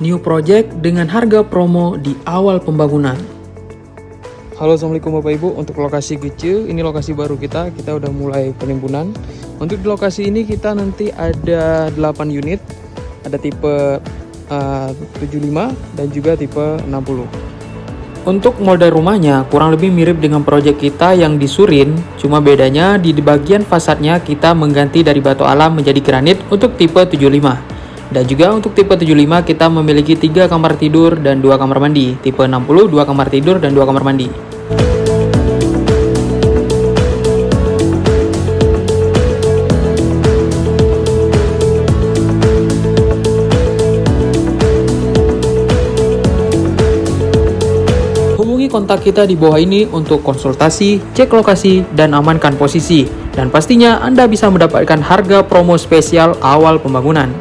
new project dengan harga promo di awal pembangunan. Halo, assalamualaikum Bapak Ibu. Untuk lokasi Gece, ini lokasi baru kita udah mulai penimbunan. Untuk di lokasi ini kita nanti ada 8 unit, ada tipe 75 dan juga tipe 60. Untuk model rumahnya kurang lebih mirip dengan proyek kita yang di Surin, cuma bedanya di bagian fasadnya kita mengganti dari batu alam menjadi granit untuk tipe 75. Dan juga untuk tipe 75 kita memiliki 3 kamar tidur dan 2 kamar mandi. Tipe 60 2 kamar tidur dan 2 kamar mandi. Hubungi kontak kita di bawah ini untuk konsultasi, cek lokasi, dan amankan posisi. Dan pastinya Anda bisa mendapatkan harga promo spesial awal pembangunan.